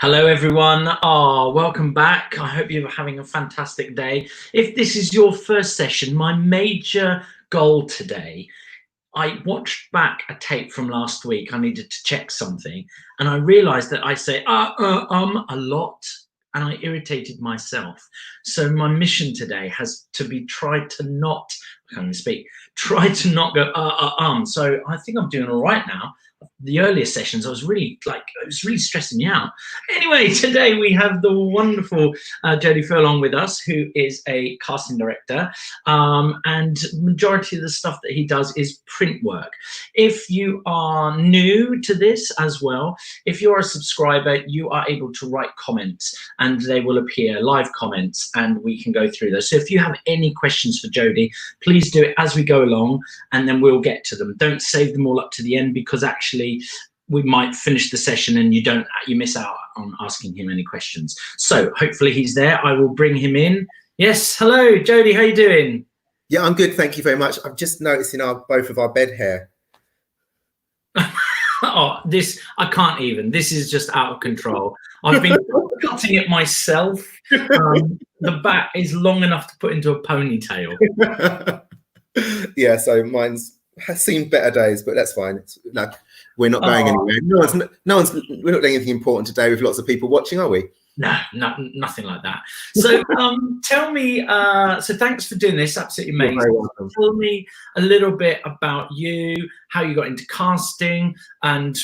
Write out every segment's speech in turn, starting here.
Hello, everyone. Welcome back. I hope you're having a fantastic day. If this is your first session, my major goal today, I watched back a tape from last week. I needed to check something, and I realized that I say a lot, and I irritated myself. So my mission today has to be try to not, I can't even speak, try to not go So I think I'm doing all right now. The earlier sessions, I was really it was really stressing me out. Anyway, today we have the wonderful Jody Furlong with us, who is a casting director, and majority of the stuff that he does is print work. If you are new to this as well, if you're a subscriber, you are able to write comments, and they will appear live comments, and we can go through those. So if you have any questions for Jody, please do it as we go along, and then we'll get to them. Don't save them all up to the end, because actually we might finish the session and you miss out on asking him any questions. So hopefully he's there. I will bring him in. Yes, hello, Jody, how you doing? Yeah, I'm good, thank you very much. I'm just noticing both of our bed hair. Oh, I can't even. This is just out of control. I've been cutting it myself. The back is long enough to put into a ponytail. Yeah, so mine's has seen better days, but that's fine. No, we're not going anywhere. We're not doing anything important today with lots of people watching, are we? No, nothing like that. So tell me, so thanks for doing this, absolutely amazing. You're very welcome. Tell me a little bit about you, how you got into casting, and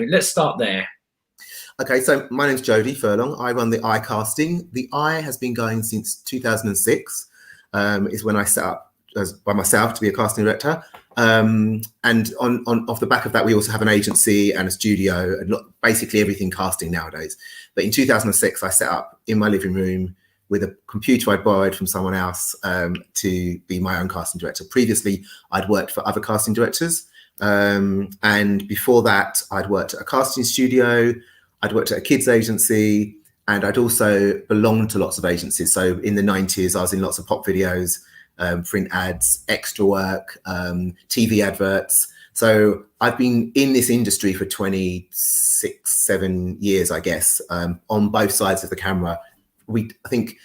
let's start there. Okay, so my name's Jody Furlong. I run the Eye Casting. The Eye has been going since 2006, is when I set up by myself to be a casting director. And off the back of that, we also have an agency and a studio and basically everything casting nowadays. But in 2006, I set up in my living room with a computer I'd borrowed from someone else to be my own casting director. Previously, I'd worked for other casting directors. And before that, I'd worked at a casting studio. I'd worked at a kids agency, and I'd also belonged to lots of agencies. So in the 90s, I was in lots of pop videos, print ads, extra work, TV adverts. So I've been in this industry for 7 years, I guess, on both sides of the camera. I think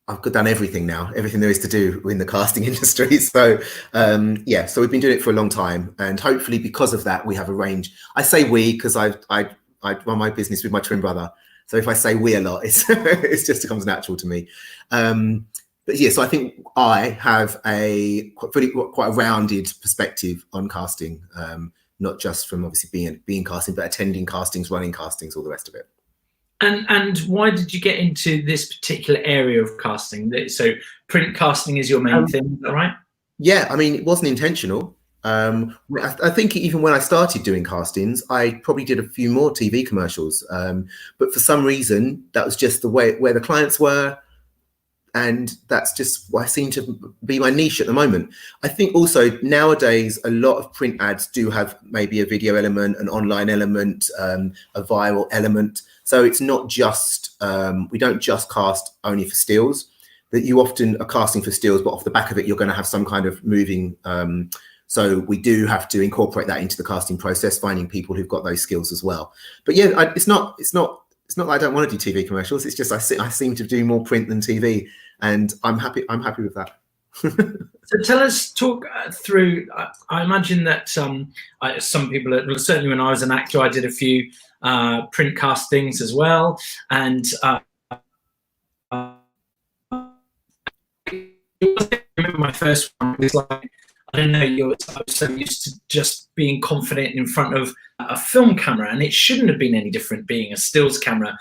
I've done everything now, everything there is to do in the casting industry. So yeah, so we've been doing it for a long time, and hopefully because of that, we have a range. I say we because I run my business with my twin brother. So if I say we a lot, it's just comes natural to me. But yeah, so I think I have quite a rounded perspective on casting, not just from obviously being casting, but attending castings, running castings, all the rest of it. And why did you get into this particular area of casting? So print casting is your main thing, is that right? Yeah, I mean, it wasn't intentional. I think even when I started doing castings, I probably did a few more TV commercials. But for some reason, that was just the way where the clients were. And that's just what I seem to be my niche at the moment. I think also nowadays, a lot of print ads do have maybe a video element, an online element, a viral element. So it's not just, we don't just cast only for stills, that you often are casting for stills, but off the back of it, you're going to have some kind of moving. So we do have to incorporate that into the casting process, finding people who've got those skills as well. But yeah, it's not that I don't want to do TV commercials. It's just I seem to do more print than TV, and I'm happy with that. So talk through. I imagine that some people, certainly when I was an actor, I did a few print castings as well, and I remember my first one was like, I don't know, I was so used to just being confident in front of a film camera, and it shouldn't have been any different being a stills camera,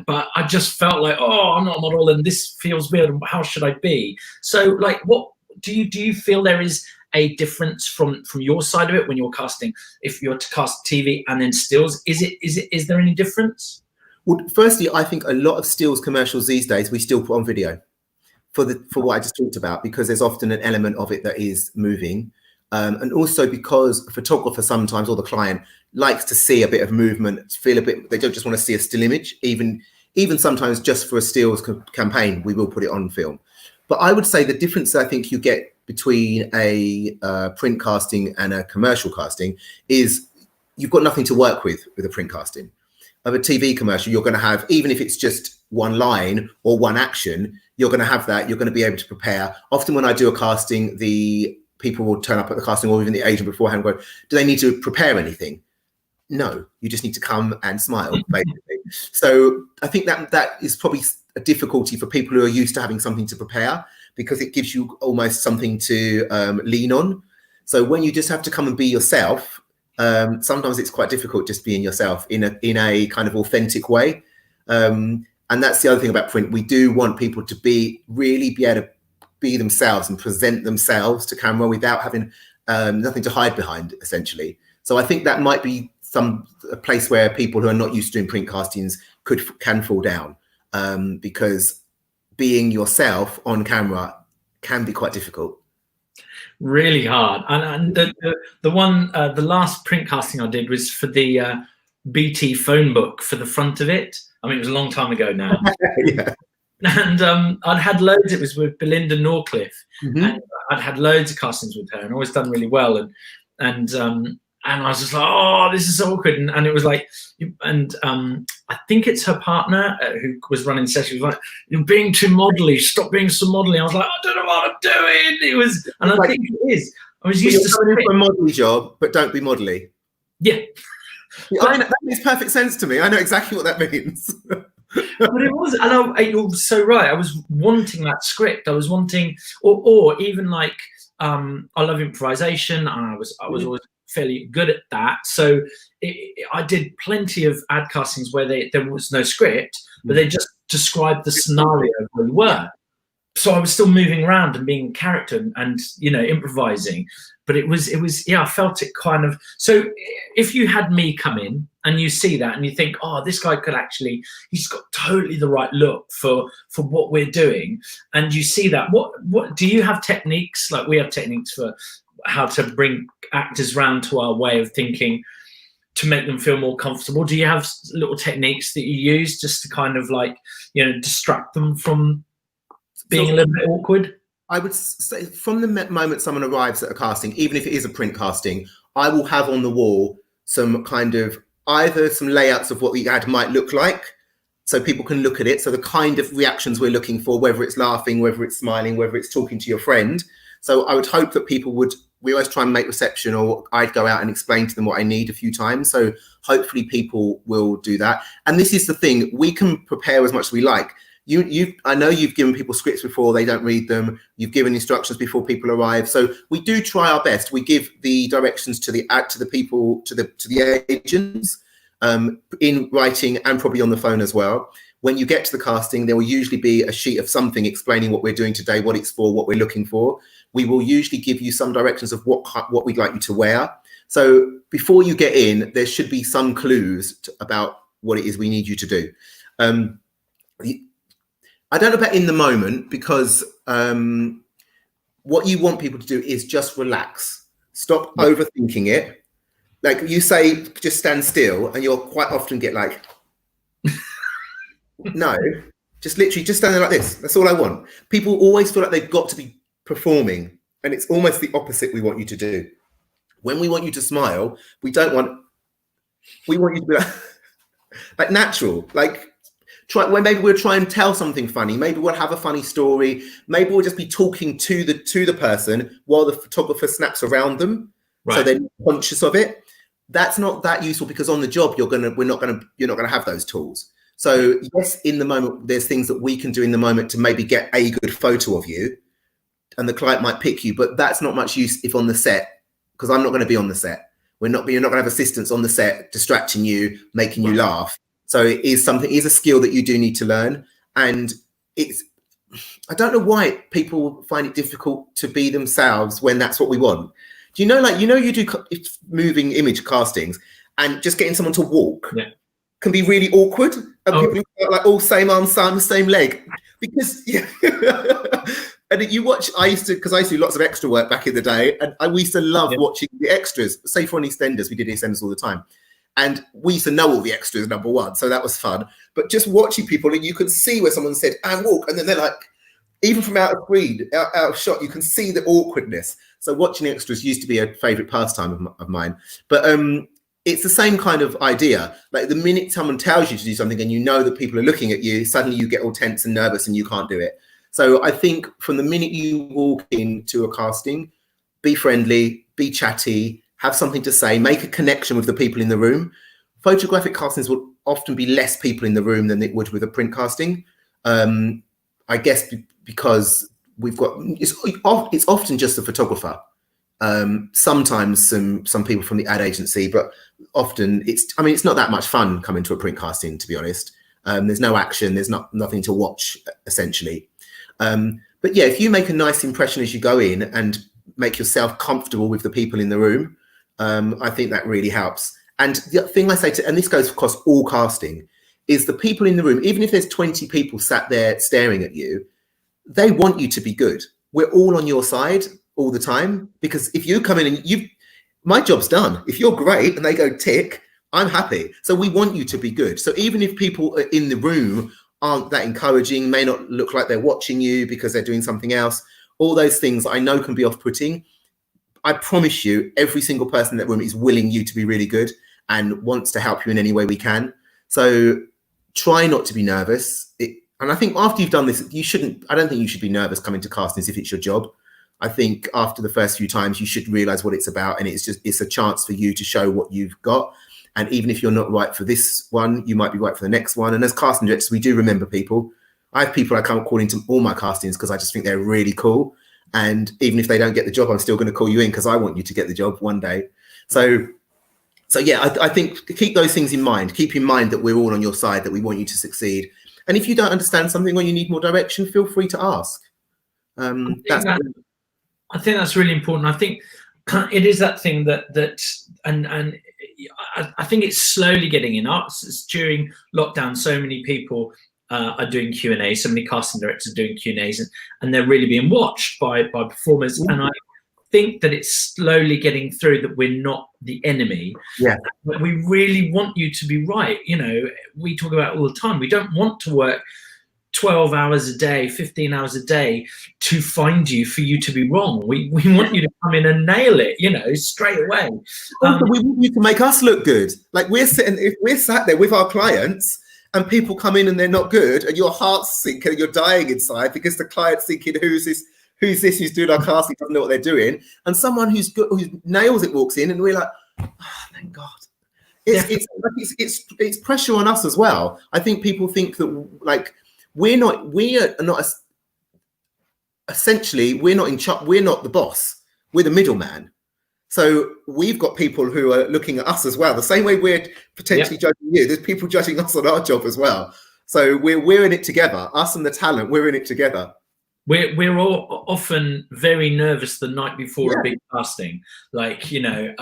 but I just felt like, oh, I'm not a model and this feels weird. How should I be? So like, what do you feel there is a difference from your side of it when you're casting, if you're to cast TV and then stills? Is there any difference? Well, firstly, I think a lot of stills commercials these days, we still put on video. For what I just talked about, because there's often an element of it that is moving, and also because a photographer sometimes, or the client, likes to see a bit of movement, feel a bit. They don't just want to see a still image. Even sometimes, just for a stills campaign, we will put it on film. But I would say the difference I think you get between a print casting and a commercial casting is you've got nothing to work with a print casting. of a TV commercial, you're going to have, even if it's just one line or one action, you're going to have that. You're going to be able to prepare. Often when I do a casting, the people will turn up at the casting, or even the agent beforehand go, do they need to prepare anything? No, you just need to come and smile, basically. So I think that is probably a difficulty for people who are used to having something to prepare, because it gives you almost something to lean on. So when you just have to come and be yourself, sometimes it's quite difficult just being yourself in a kind of authentic way. And that's the other thing about print. We do want people to really be able to be themselves and present themselves to camera without having nothing to hide behind, essentially. So I think that might be a place where people who are not used to doing print castings can fall down, because being yourself on camera can be quite difficult. Really hard. And the last print casting I did was for the BT phone book for the front of it. I mean, it was a long time ago now. Yeah. And I'd had loads. It was with Belinda Norcliffe, and I'd had loads of castings with her, and always done really well. And I was just like, oh, this is awkward. And it was like, and I think it's her partner who was running the session. Was like, you're being too modelly. Stop being so modelly. I was like, I don't know what I'm doing. It was, and I think it is. I was used to coming in for a modelly job, but don't be modelly. Yeah. That makes perfect sense to me. I know exactly what that means. But it was, and you're so right. I was wanting that script. I was wanting, or even like, I love improvisation. And I was always fairly good at that. So I did plenty of ad castings where there was no script, but they just described the scenario where we were. So I was still moving around and being character and improvising. But it was I felt it kind of. So if you had me come in and you see that and you think, oh, this guy could actually, he's got totally the right look for what we're doing, and you see that, what do you have techniques? Like we have techniques for how to bring actors round to our way of thinking to make them feel more comfortable. Do you have little techniques that you use just to kind of like, distract them from being a little bit awkward? I would say from the moment someone arrives at a casting, even if it is a print casting, I will have on the wall some kind of either some layouts of what the ad might look like, so people can look at it. So the kind of reactions we're looking for, whether it's laughing, whether it's smiling, whether it's talking to your friend. So I would hope that we always try and make reception, or I'd go out and explain to them what I need a few times. So hopefully people will do that. And this is the thing, we can prepare as much as we like. I know you've given people scripts before, they don't read them. You've given instructions before people arrive. So we do try our best. We give the directions to the people, to the agents, in writing and probably on the phone as well. When you get to the casting, there will usually be a sheet of something explaining what we're doing today, what it's for, what we're looking for. We will usually give you some directions of what we'd like you to wear. So before you get in, there should be some clues about what it is we need you to do. I don't know about in the moment, because what you want people to do is just relax. Stop overthinking it. Like you say, just stand still, and you'll quite often get like, no, just literally just stand there like this. That's all I want. People always feel like they've got to be performing, and it's almost the opposite we want you to do. When we want you to smile, we want you to be like natural, like maybe we'll try and tell something funny. Maybe we'll have a funny story. Maybe we'll just be talking to the person while the photographer snaps around them. Right. So they're conscious of it. That's not that useful, because on the job you're not gonna have those tools. So yes, in the moment there's things that we can do in the moment to maybe get a good photo of you, and the client might pick you, but that's not much use if on the set, because I'm not going to be on the set. You're not going to have assistants on the set distracting you, making you laugh. So it is a skill that you do need to learn. And I don't know why people find it difficult to be themselves when that's what we want. Do you know, you do moving image castings, and just getting someone to walk can be really awkward. And people are like all same arm, same leg, because and you watch. I used to do lots of extra work back in the day, and we used to love watching the extras. Say for on EastEnders, we did EastEnders all the time. And we used to know all the extras, number one, so that was fun. But just watching people, and you can see where someone said, and walk, and then they're like, even from out of shot, you can see the awkwardness. So watching extras used to be a favourite pastime of mine. But it's the same kind of idea. Like the minute someone tells you to do something and you know that people are looking at you, suddenly you get all tense and nervous and you can't do it. So I think from the minute you walk into a casting, be friendly, be chatty, have something to say, make a connection with the people in the room. Photographic castings will often be less people in the room than it would with a print casting. I guess because it's often just the photographer. Sometimes some people from the ad agency, but often it's not that much fun coming to a print casting, to be honest. There's no action, there's nothing to watch essentially. But yeah, if you make a nice impression as you go in and make yourself comfortable with the people in the room, I think that really helps. And the thing I say and this goes across all casting, is the people in the room, even if there's 20 people sat there staring at you, they want you to be good. We're all on your side all the time, because if you come in and my job's done. If you're great and they go tick, I'm happy. So we want you to be good. So even if people in the room aren't that encouraging, may not look like they're watching you because they're doing something else, all those things I know can be off-putting. I promise you, every single person in that room is willing you to be really good and wants to help you in any way we can. So try not to be nervous. And I think after you've done this, I don't think you should be nervous coming to castings if it's your job. I think after the first few times, you should realize what it's about. And it's a chance for you to show what you've got. And even if you're not right for this one, you might be right for the next one. And as casting directors, we do remember people. I have people I can't call into all my castings because I just think they're really cool. And even if they don't get the job, I'm still going to call you in because I want you to get the job one day. So yeah, I think keep those things in mind. Keep in mind that we're all on your side, that we want you to succeed. And if you don't understand something or you need more direction, feel free to ask. I think that's really important. I think it is that thing and I think it's slowly getting in. During lockdown, so many people are doing Q&A, so many casting directors are doing Q&As, and they're really being watched by performers. Mm-hmm. And I think that it's slowly getting through that we're not the enemy. Yeah. But we really want you to be right. You know, we talk about it all the time. We don't want to work 12 hours a day, 15 hours a day to find you for you to be wrong. We want you to come in and nail it, you know, straight away. We want you to make us look good. Like if we're sat there with our clients and people come in and they're not good and your heart's sinking and you're dying inside because the client's thinking, who's this who's doing our casting, doesn't know what they're doing, and someone who nails it walks in and we're like, oh, thank God. It's pressure on us as well. I think people think that like we're not essentially we're not in charge, we're not the boss, we're the middleman. So we've got people who are looking at us as well. The same way we're potentially judging you, there's people judging us on our job as well. So we're in it together. Us and the talent, we're in it together. We're all often very nervous the night before a big casting, like, you know,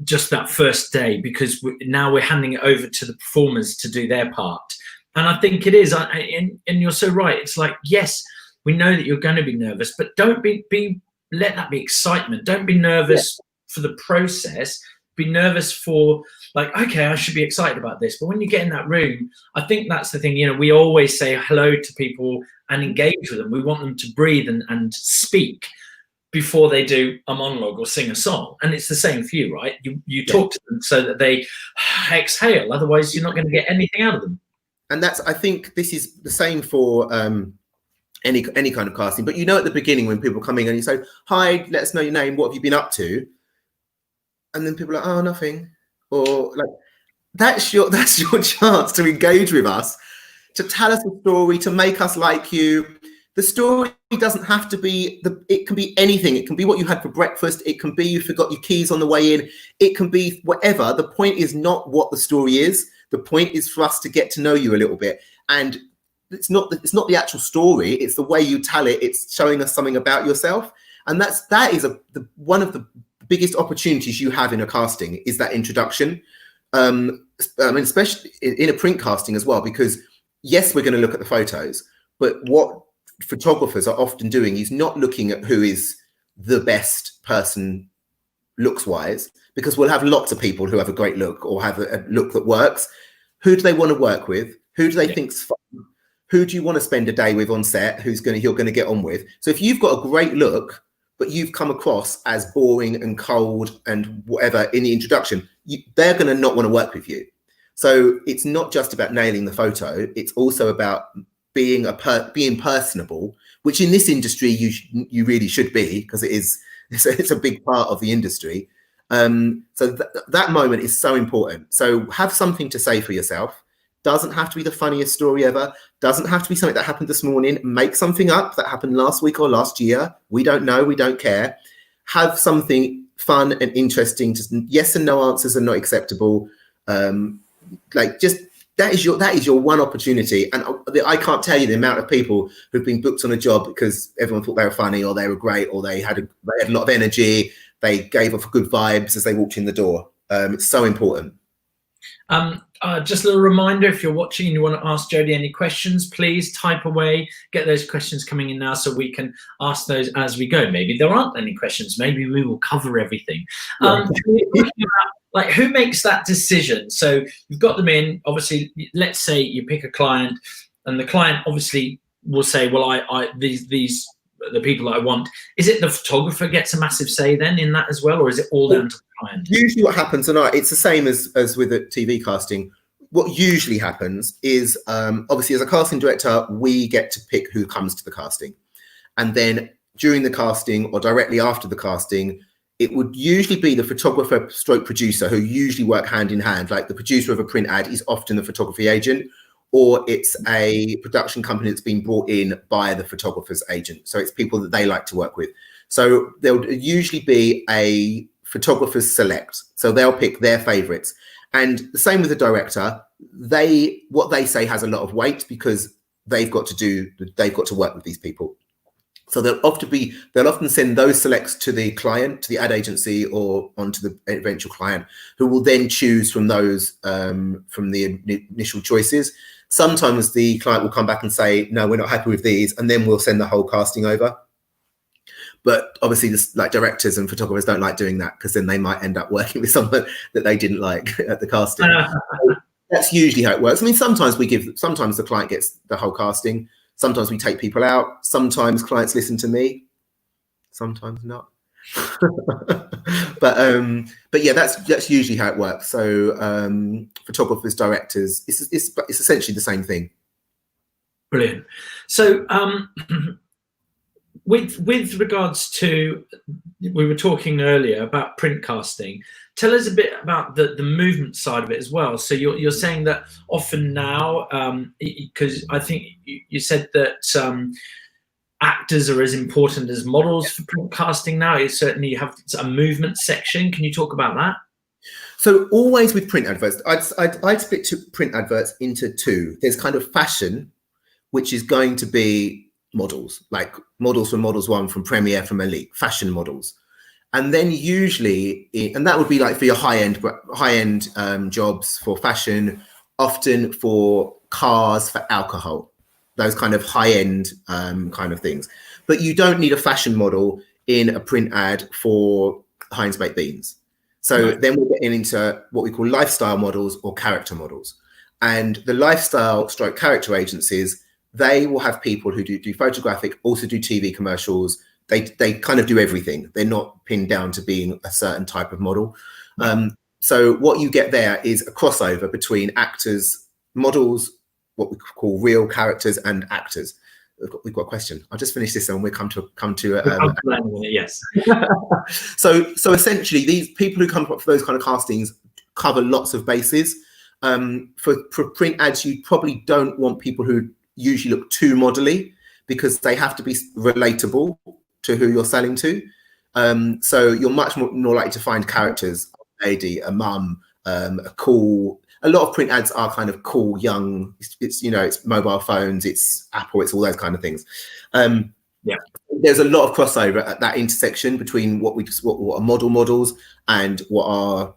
just that first day, because now we're handing it over to the performers to do their part. And I think it is, and you're so right. It's like, yes, we know that you're going to be nervous, but don't let that be excitement. Don't be nervous for the process. Be nervous for like, okay, I should be excited about this. But when you get in that room, I think that's the thing, you know, we always say hello to people and engage with them. We want them to breathe and speak before they do a monologue or sing a song. And it's the same for you, right? You talk to them so that they exhale. Otherwise, you're not going to get anything out of them. And I think this is the same for any kind of casting. But you know, at the beginning when people come in and you say, hi, let us know your name, what have you been up to? And then people are like, oh, nothing. Or like, that's your chance to engage with us, to tell us a story, to make us like you. The story doesn't have to be, it can be anything. It can be what you had for breakfast. It can be you forgot your keys on the way in. It can be whatever. The point is not what the story is. The point is for us to get to know you a little bit. And it's not the actual story. It's the way you tell it. It's showing us something about yourself. And that is one of the biggest opportunities you have in a casting is that introduction. Especially in a print casting as well, because yes, we're going to look at the photos, but what photographers are often doing is not looking at who is the best person looks wise, because we'll have lots of people who have a great look or have a look that works. Who do they want to work with? Who do they think's fun? Who do you want to spend a day with on set? You're going to get on with? So if you've got a great look, but you've come across as boring and cold and whatever in the introduction, they're going to not want to work with you. So it's not just about nailing the photo. It's also about being being personable, which in this industry you really should be, because it's a big part of the industry. So that moment is so important. So have something to say for yourself. Doesn't have to be the funniest story ever. Doesn't have to be something that happened this morning. Make something up that happened last week or last year. We don't know. We don't care. Have something fun and interesting. Just yes and no answers are not acceptable. Just that is your one opportunity. And I can't tell you the amount of people who've been booked on a job because everyone thought they were funny, or they were great, or they had a lot of energy. They gave off good vibes as they walked in the door. It's so important. Just a little reminder, if you're watching and you want to ask Jody any questions, please type away, get those questions coming in now so we can ask those as we go. Maybe there aren't any questions, maybe we will cover everything. Like, who makes that decision? So you've got them in, obviously, let's say you pick a client, and the client obviously will say, well, these are the people that I want. Is it the photographer gets a massive say then in that as well, or is it all down to the client? Usually what happens, and it's the same as with the TV casting. What usually happens is, obviously as a casting director, we get to pick who comes to the casting. And then during the casting or directly after the casting, it would usually be the photographer stroke producer, who usually work hand in hand. Like the producer of a print ad is often the photography agent, or it's a production company that's been brought in by the photographer's agent. So it's people that they like to work with. So there'll usually be a photographer's select. So they'll pick their favorites. And the same with the director. What they say has a lot of weight, because they've got to work with these people. So they'll often send those selects to the client, to the ad agency, or onto the eventual client, who will then choose from those, from the initial choices. Sometimes the client will come back and say, no, we're not happy with these, and then we'll send the whole casting over. But obviously, like directors and photographers don't like doing that, because then they might end up working with someone that they didn't like at the casting. That's usually how it works. I mean, sometimes the client gets the whole casting. Sometimes we take people out. Sometimes clients listen to me. Sometimes not. but yeah, that's usually how it works. So photographers, directors, it's essentially the same thing. Brilliant. So with regards to, we were talking earlier about print casting. Tell us a bit about the movement side of it as well. So you're saying that often now, because I think you said that actors are as important as models for print casting now. You certainly have a movement section. Can you talk about that? So always with print adverts, I'd split print adverts into two. There's kind of fashion, which is going to be models, like models from Models One, from Premier, from Elite, fashion models. And then usually, and that would be like for your high-end jobs for fashion, often for cars, for alcohol, those kind of high-end kind of things. But you don't need a fashion model in a print ad for Heinz baked beans. So then we're getting into what we call lifestyle models or character models. And the lifestyle stroke character agencies, they will have people who do photographic, also do TV commercials. They kind of do everything. They're not pinned down to being a certain type of model. So what you get there is a crossover between actors, models, what we call real characters, and actors. We've got a question. I'll just finish this and we'll come to yes. So essentially, these people who come up for those kind of castings cover lots of bases. For print ads, you probably don't want people who usually look too modelly, because they have to be relatable to who you're selling to. So you're much more likely to find characters, a lady, a mum, a lot of print ads are kind of cool, young. It's mobile phones, it's Apple, it's all those kind of things. There's a lot of crossover at that intersection between what are models and what are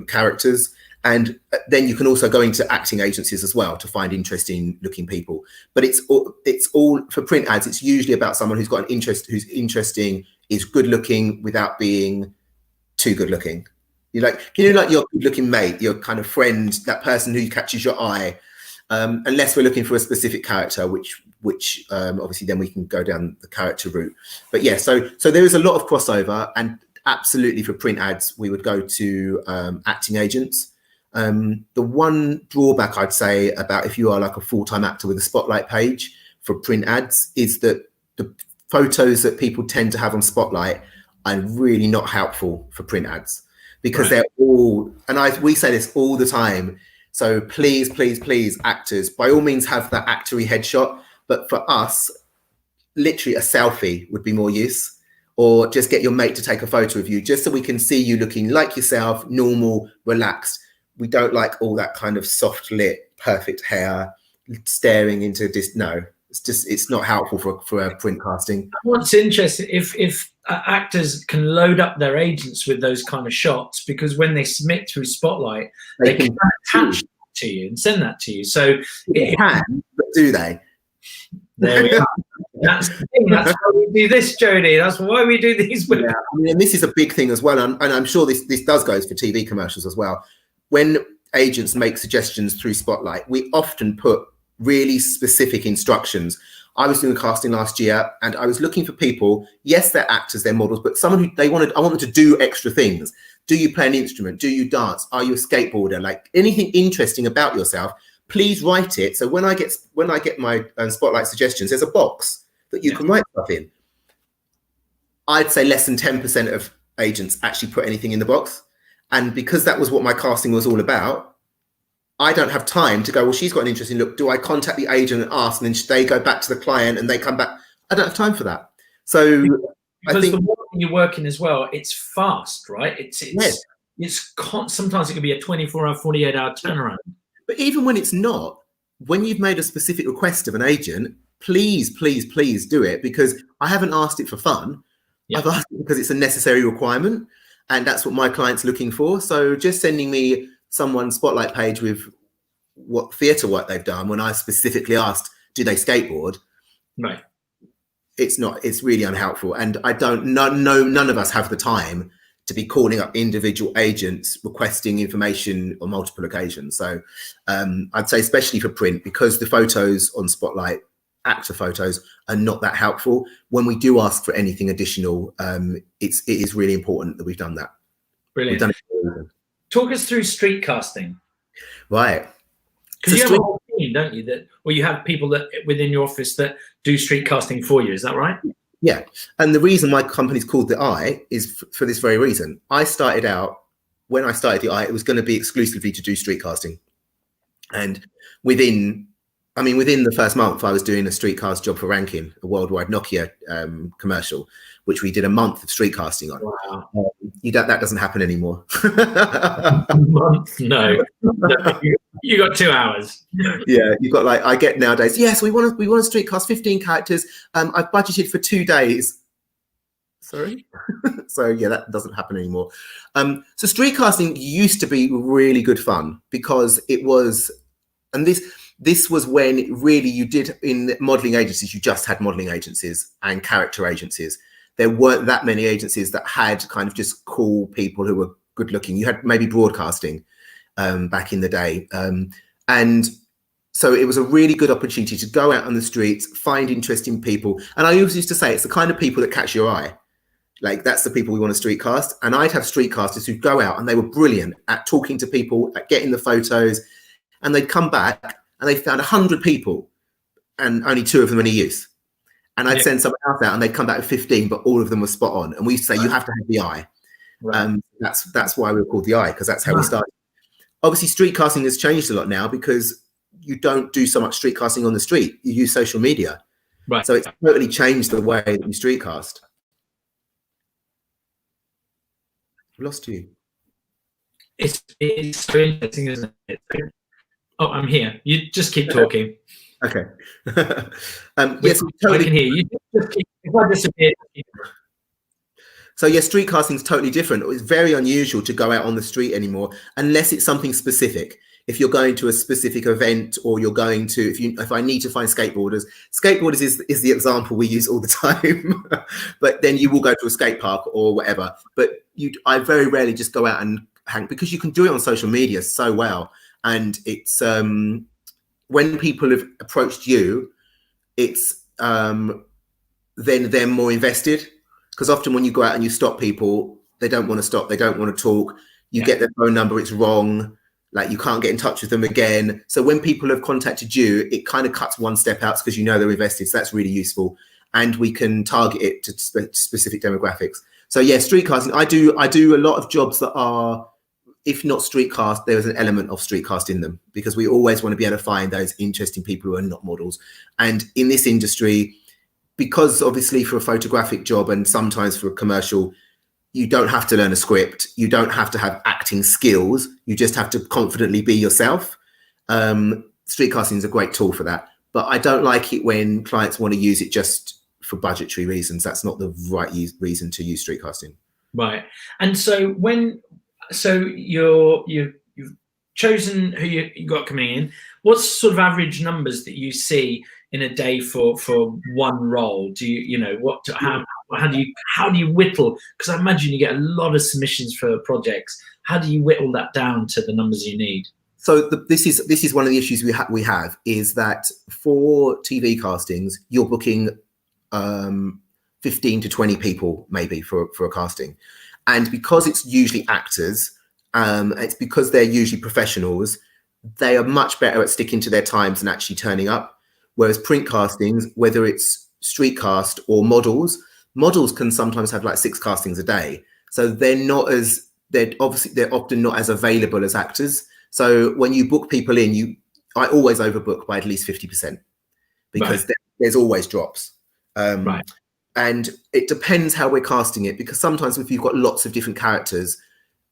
characters. And then you can also go into acting agencies as well to find interesting looking people. But it's all for print ads. It's usually about someone who's got an interest, who's interesting, is good looking without being too good looking. Like your good looking mate, your kind of friend, that person who catches your eye. Unless we're looking for a specific character, which obviously then we can go down the character route. But yeah, so there is a lot of crossover, and absolutely for print ads, we would go to acting agents. The one drawback I'd say about if you are like a full-time actor with a Spotlight page for print ads is that the photos that people tend to have on Spotlight are really not helpful for print ads, because they're all, and we say this all the time, so please, please, please, actors, by all means have that actory headshot, but for us, literally a selfie would be more use, or just get your mate to take a photo of you just so we can see you looking like yourself, normal, relaxed. We don't like all that kind of soft lit, perfect hair, staring into this. No, it's not helpful for a print casting. What's interesting, if actors can load up their agents with those kind of shots, because when they submit through Spotlight, they can attach that to you and send that to you. So they can, but do they? There we are. That's the thing. That's why we do this, Jody. That's why we do these. Yeah, I mean, and this is a big thing as well, and I'm sure this does goes for TV commercials as well. When agents make suggestions through Spotlight, we often put really specific instructions. I was doing casting last year, and I was looking for people. Yes, they're actors, they're models, but someone who I want them to do extra things. Do you play an instrument? Do you dance? Are you a skateboarder? Like anything interesting about yourself, please write it. So when I get my Spotlight suggestions, there's a box that you can write stuff in. I'd say less than 10% of agents actually put anything in the box. And because that was what my casting was all about, I don't have time to go, well, she's got an interesting look. Do I contact the agent and ask, and then they go back to the client and they come back? I don't have time for that. So because I think the more you're working as well, it's fast, right? Sometimes it can be a 24-hour, 48-hour turnaround. But even when it's not, when you've made a specific request of an agent, please, please, please do it, because I haven't asked it for fun. Yeah. I've asked it because it's a necessary requirement, and that's what my client's looking for. So just sending me someone's Spotlight page with what theatre work they've done, when I specifically asked, do they skateboard? Right. It's really unhelpful. And none of us have the time to be calling up individual agents requesting information on multiple occasions. So I'd say especially for print, because the photos on Spotlight, actor photos, are not that helpful. When we do ask for anything additional, it is really important that we've done that. Brilliant. We've done it. Talk us through street casting. Right. Because you have a whole team, don't you? Or you have people that within your office that do street casting for you. Is that right? Yeah. And the reason my company's called The Eye is for this very reason. I started out, when I started The Eye, it was going to be exclusively to do street casting. And within the first month, I was doing a street cast job for Rankin, a worldwide Nokia commercial, which we did a month of street casting on. Wow. That doesn't happen anymore. A month? No. You got 2 hours. Yeah, you've got I get nowadays, yes, we want to street cast 15 characters. I've budgeted for 2 days. Sorry? So yeah, that doesn't happen anymore. So street casting used to be really good fun, because it was, and this was when really you did, in modeling agencies, you just had modeling agencies and character agencies. There weren't that many agencies that had kind of just cool people who were good looking. You had maybe broadcasting back in the day. And so it was a really good opportunity to go out on the streets, find interesting people. And I always used to say, it's the kind of people that catch your eye. Like, that's the people we want to street cast. And I'd have street casters who'd go out and they were brilliant at talking to people, at getting the photos, and they'd come back and they found 100 people and only 2 of them any use. And I'd send someone else out and they'd come back with 15, but all of them were spot on. And we'd say, you have to have the eye. Right. That's why we were called The Eye, because that's how we started. Obviously, street casting has changed a lot now, because you don't do so much street casting on the street. You use social media. Right. So it's totally changed the way that you street cast. I've lost you. It's so interesting, isn't it? Oh, I'm here. You just keep talking. Okay. Yes, totally. I can hear you. If I disappear. So yeah, street casting is totally different. It's very unusual to go out on the street anymore, unless it's something specific. If you're going to a specific event, or you're going to, if I need to find skateboarders is the example we use all the time. But then you will go to a skate park or whatever. But I very rarely just go out and hang, because you can do it on social media so well. And it's when people have approached you, it's then they're more invested. Because often when you go out and you stop people, They don't want to stop. They don't want to talk. You get their phone number, it's wrong. Like you can't get in touch with them again. So when people have contacted you, it kind of cuts one step out because you know they're invested. So that's really useful. And we can target it to specific demographics. So yeah, street casting. I do a lot of jobs that are, if not street cast, there's an element of street cast in them, because we always want to be able to find those interesting people who are not models. And in this industry, because obviously for a photographic job and sometimes for a commercial, you don't have to learn a script. You don't have to have acting skills. You just have to confidently be yourself. Street casting is a great tool for that. But I don't like it when clients want to use it just for budgetary reasons. That's not the right reason to use street casting. Right. And so you've chosen who you got coming in. What's sort of average numbers that you see in a day for one role? Do you know what? How do you whittle? Because I imagine you get a lot of submissions for projects. How do you whittle that down to the numbers you need? So this is one of the issues we have is that for TV castings, you're booking 15 to 20 people maybe for a casting, and because it's usually actors, it's because they're usually professionals. They are much better at sticking to their times and actually turning up. Whereas print castings, whether it's street cast or models can sometimes have like 6 castings a day. So they're often not as available as actors. So when you book people in, I always overbook by at least 50% because there's always drops. Right. And it depends how we're casting it, because sometimes if you've got lots of different characters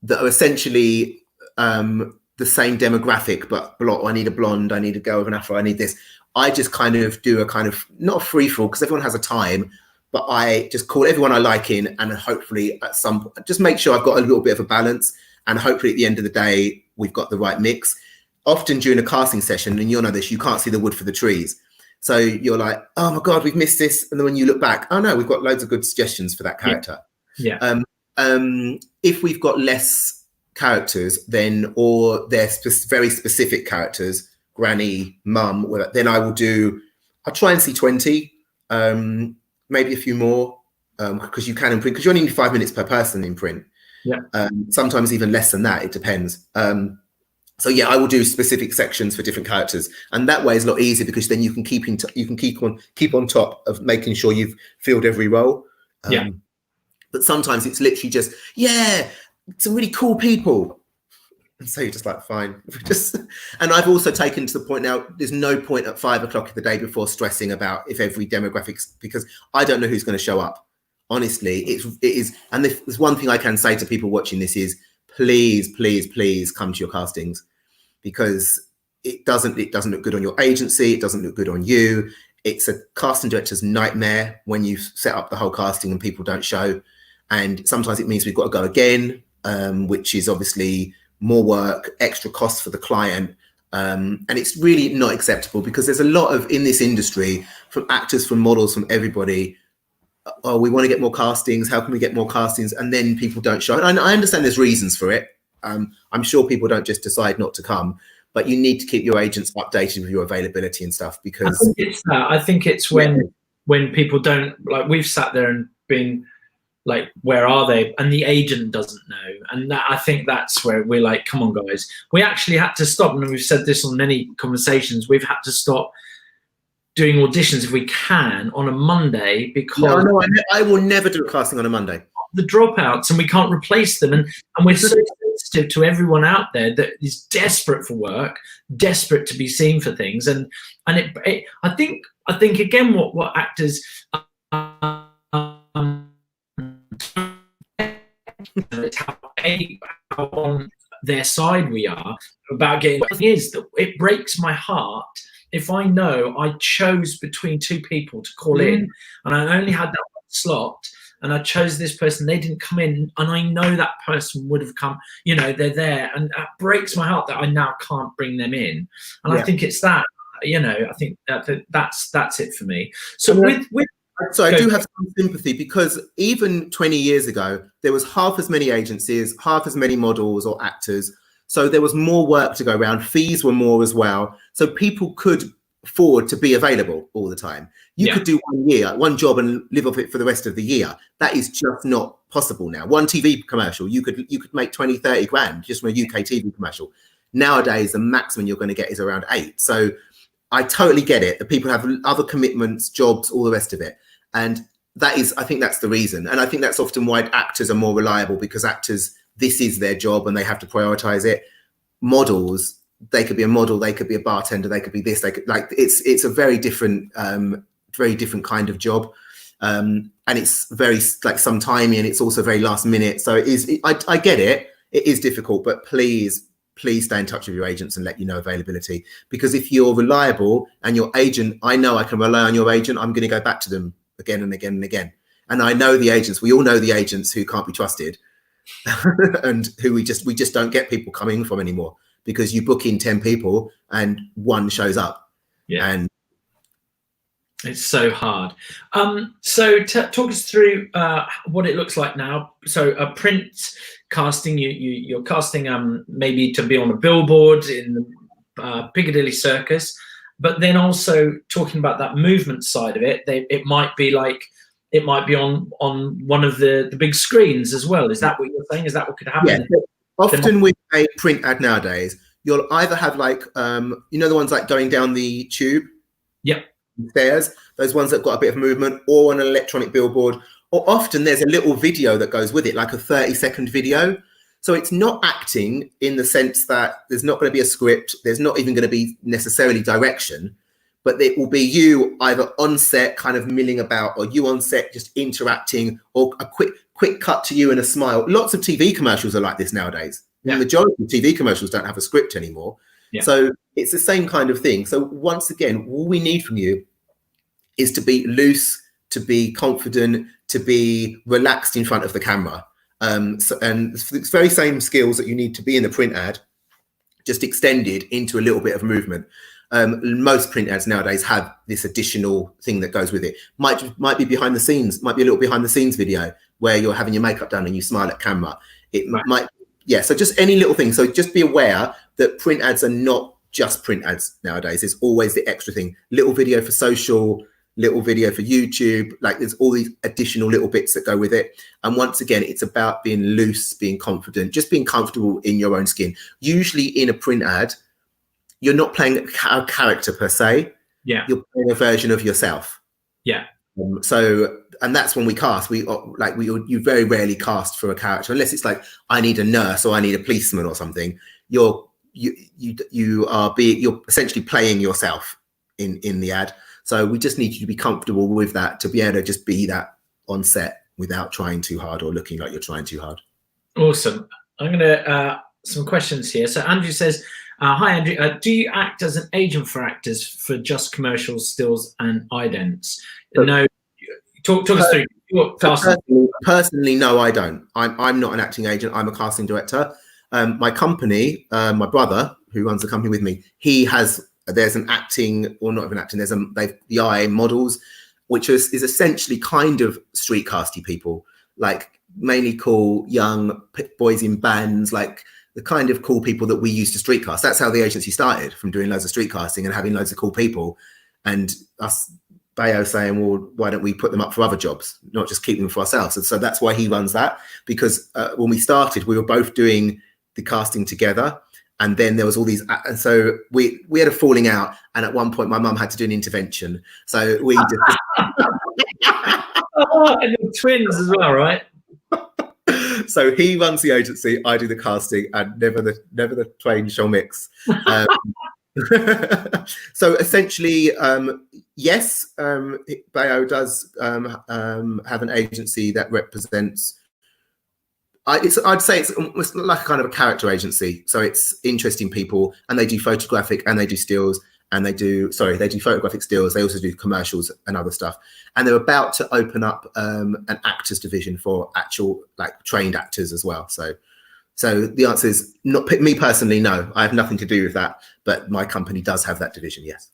that are essentially the same demographic, but I need a blonde, I need a girl with an afro, I need this. I just kind of do a kind of, not a free for all because everyone has a time, but I just call everyone I like in, and hopefully at some point, just make sure I've got a little bit of a balance, and hopefully at the end of the day, we've got the right mix. Often during a casting session, and you'll know this, you can't see the wood for the trees. So you're like, oh my God, we've missed this. And then when you look back, oh no, we've got loads of good suggestions for that character. Yeah. If we've got less characters or they're very specific characters, granny, mum, then I'll try and see 20, maybe a few more, because you can in print, because you only need 5 minutes per person in print. Yeah. Sometimes even less than that, it depends. So yeah, I will do specific sections for different characters, and that way is a lot easier because then you can keep on top of making sure you've filled every role. But sometimes it's literally just, some really cool people. And so you're just like, fine. And I've also taken to the point now, there's no point at 5 o'clock of the day before stressing about if every demographics, because I don't know who's going to show up. Honestly, it is. And there's one thing I can say to people watching this is, please, please, please come to your castings, because it doesn't look good on your agency. It doesn't look good on you. It's a casting director's nightmare when you set up the whole casting and people don't show. And sometimes it means we've got to go again, which is obviously more work, extra costs for the client. And it's really not acceptable, because there's a lot of, in this industry, from actors, from models, from everybody, oh, we want to get more castings. How can we get more castings? And then people don't show. And I understand there's reasons for it. I'm sure people don't just decide not to come, but you need to keep your agents updated with your availability and stuff, because I think it's that. I think it's when people don't, like, we've sat there and been like, where are they? And the agent doesn't know. And I think that's where we're like, come on, guys. We actually had to stop, and we've said this on many conversations, we've had to stop doing auditions if we can on a Monday, because I will never do a casting on a Monday. The dropouts, and we can't replace them, and we're so sensitive to everyone out there that is desperate for work, desperate to be seen for things, and I think again what actors how on their side we are about getting. The thing is that it breaks my heart if I know I chose between 2 people to call in, and I only had that one slot, and I chose this person, they didn't come in, and I know that person would have come, they're there, and that breaks my heart that I now can't bring them in. And I think it's that, I think that's it for me. So So I do have some sympathy, because even 20 years ago, there was half as many agencies, half as many models or actors. So there was more work to go around. Fees were more as well. So people could afford to be available all the time. You could do 1 year, one job, and live off it for the rest of the year. That is just not possible now. One TV commercial, you could make 20, 30 grand just from a UK TV commercial. Nowadays, the maximum you're going to get is around 8. So I totally get it. The people have other commitments, jobs, all the rest of it. And that is, I think that's the reason. And I think that's often why actors are more reliable, because actors, this is their job and they have to prioritize it. Models, they could be a model, they could be a bartender, they could be this, they could, like, it's a very different kind of job. And it's very like some timing, and it's also very last minute. So I get it. It is difficult, but please stay in touch with your agents and let you know availability. Because if you're reliable and your agent, I know I can rely on your agent, I'm going to go back to them again and again and again. And I know the agents, we all know the agents who can't be trusted and who we just don't get people coming from anymore, because you book in 10 people and one shows up. Yeah. And it's so hard. So talk us through what it looks like now. So a print casting, you're casting maybe to be on a billboard in the Piccadilly Circus, but then also talking about that movement side of it. It might be on one of the big screens as well. Is that what you're saying? Is that what could happen? Yeah. Often with a print ad nowadays, you'll either have like the ones like going down the tube. Yep. Stairs, those ones that got a bit of movement, or an electronic billboard, or often there's a little video that goes with it, like a 30-second video. So it's not acting in the sense that there's not going to be a script, there's not even going to be necessarily direction, but it will be you either on set kind of milling about, or you on set just interacting, or a quick cut to you and a smile. Lots of TV commercials are like this nowadays. Yeah. The majority of TV commercials don't have a script anymore. Yeah. So it's the same kind of thing. So once again, all we need from you is to be loose, to be confident, to be relaxed in front of the camera. And it's the very same skills that you need to be in the print ad, just extended into a little bit of movement. Most print ads nowadays have this additional thing that goes with it. Might be behind the scenes, might be a little behind the scenes video where you're having your makeup done and you smile at camera. It might, yeah. So just any little thing. So just be aware that print ads are not just print ads nowadays. There's always the extra thing, little video for social, little video for YouTube. Like there's all these additional little bits that go with it. And once again, it's about being loose, being confident, just being comfortable in your own skin. Usually in a print ad, you're not playing a character per se. Yeah. You're playing a version of yourself. Yeah. And that's when we cast. You very rarely cast for a character unless it's like I need a nurse or I need a policeman or something. You're essentially playing yourself in the ad. So we just need you to be comfortable with that, to be able to just be that on set without trying too hard or looking like you're trying too hard. Awesome. I'm gonna some questions here. So Andrew says, hi Andrew, do you act as an agent for actors for just commercials, stills and idents? No, talk us through your casting. Personally, no, I don't. I'm not an acting agent. I'm a casting director. My company, my brother who runs the company with me, there's an acting, or not even acting, there's the IA models, which is essentially kind of street casty people, like mainly cool young boys in bands, like the kind of cool people that we used to street cast. That's how the agency started, from doing loads of street casting and having loads of cool people, and us Bayo saying, well, why don't we put them up for other jobs, not just keep them for ourselves? And so that's why he runs that, because when we started, we were both doing the casting together. And then there was all these, and so we had a falling out. And at one point, my mum had to do an intervention. So we just... and the twins as well, right? So he runs the agency, I do the casting, and never the twain shall mix. So essentially, yes, Bayo does have an agency that represents. I'd say it's almost like a kind of a character agency. So it's interesting people, and they do photographic and they do stills, and they do photographic stills. They also do commercials and other stuff. And they're about to open up an actors division for actual like trained actors as well. So the answer is not me personally. No, I have nothing to do with that. But my company does have that division. Yes.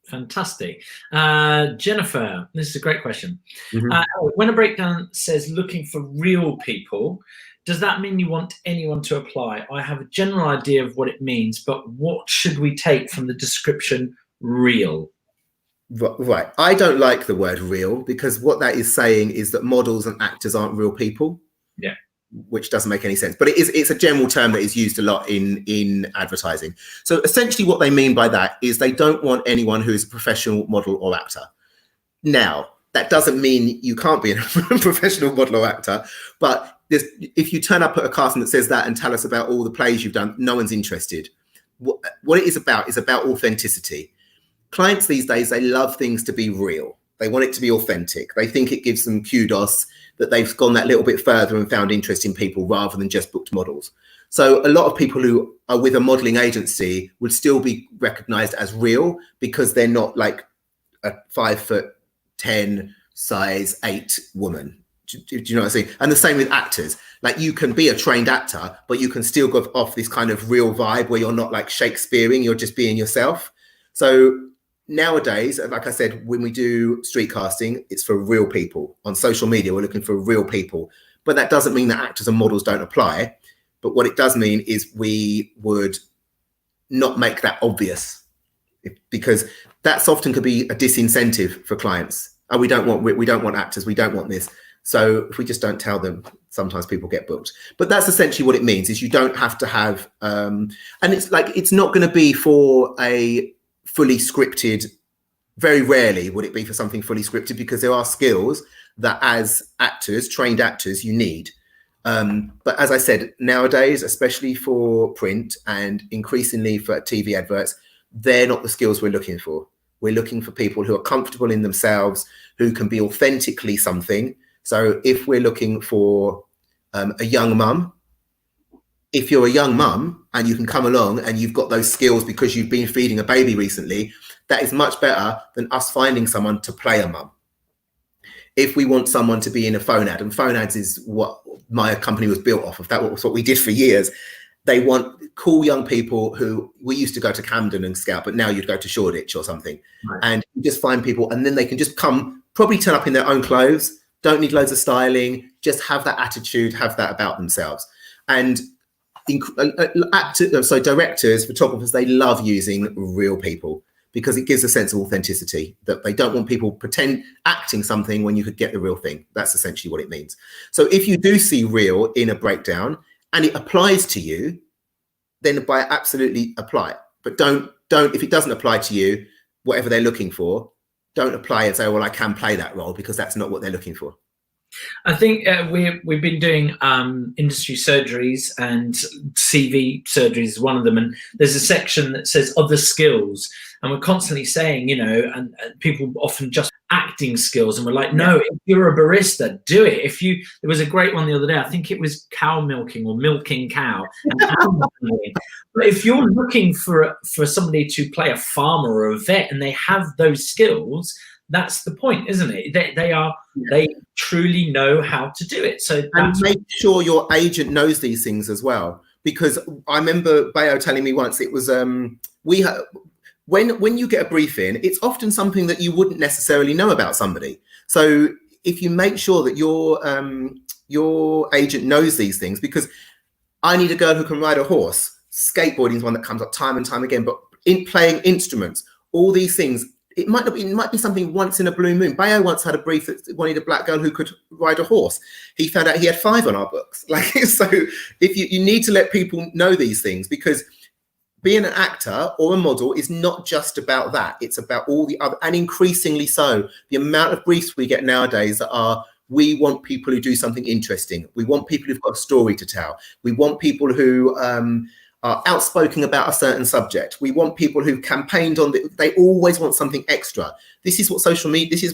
Fantastic. Jennifer, this is a great question. Mm-hmm. When a breakdown says looking for real people, does that mean you want anyone to apply? I have a general idea of what it means, but what should we take from the description real? Right. I don't like the word real, because what that is saying is that models and actors aren't real people. Yeah. Which doesn't make any sense. But it's a general term that is used a lot in advertising. So essentially what they mean by that is they don't want anyone who is a professional model or actor. Now, that doesn't mean you can't be a professional model or actor, but if you turn up at a casting that says that and tell us about all the plays you've done, no one's interested. What it is about authenticity. Clients these days, they love things to be real. They want it to be authentic. They think it gives them kudos that they've gone that little bit further and found interesting people rather than just booked models. So a lot of people who are with a modeling agency would still be recognized as real, because they're not like a 5'10", size 8 woman. Do you know what I'm saying? And the same with actors. Like, you can be a trained actor, but you can still go off this kind of real vibe where you're not like Shakespearean, you're just being yourself. So nowadays, like I said, when we do street casting, it's for real people. On social media, we're looking for real people. But that doesn't mean that actors and models don't apply. But what it does mean is we would not make that obvious, because that's often could be a disincentive for clients. Oh, we don't want actors, we don't want this. So if we just don't tell them, sometimes people get booked. But that's essentially what it means, is you don't have to have, and it's like, it's not going to be for a fully scripted. Very rarely would it be for something fully scripted, because there are skills that as actors, trained actors, you need. But as I said, nowadays, especially for print and increasingly for TV adverts, they're not the skills we're looking for. We're looking for people who are comfortable in themselves, who can be authentically something. So if we're looking for a young mum, if you're a young mum and you can come along and you've got those skills because you've been feeding a baby recently, that is much better than us finding someone to play a mum. If we want someone to be in a phone ad, and phone ads is what my company was built off of, that was what we did for years. They want cool young people who, we used to go to Camden and scout, but now you'd go to Shoreditch or something. Right. And you just find people, and then they can just come, probably turn up in their own clothes, don't need loads of styling, just have that attitude, have that about themselves. And directors, photographers, they love using real people, because it gives a sense of authenticity, that they don't want people acting something when you could get the real thing. That's essentially what it means. So if you do see real in a breakdown and it applies to you, then by absolutely apply it. But don't, if it doesn't apply to you, whatever they're looking for, don't apply and say, well, I can play that role, because that's not what they're looking for. I think we've been doing industry surgeries, and CV surgeries is one of them. And there's a section that says other skills. And we're constantly saying, you know, and people often just acting skills. And we're like, no, if you're a barista, do it. There was a great one the other day. I think it was cow milking or milking cow. But if you're looking for somebody to play a farmer or a vet and they have those skills, that's the point, isn't it? They truly know how to do it. So make sure your agent knows these things as well, because I remember Bayo telling me once, it was when you get a brief in, it's often something that you wouldn't necessarily know about somebody. So if you make sure that your agent knows these things, because I need a girl who can ride a horse. Skateboarding is one that comes up time and time again, but in playing instruments, all these things. It might be something once in a blue moon. Bayo once had a brief that wanted a black girl who could ride a horse. He found out he had 5 on our books. Like, so if you need to let people know these things, because being an actor or a model is not just about that. It's about all the other, and increasingly so. The amount of briefs we get nowadays that are, we want people who do something interesting. We want people who've got a story to tell. We want people who are outspoken about a certain subject. We want people who've campaigned on they always want something extra. This is what social media, this is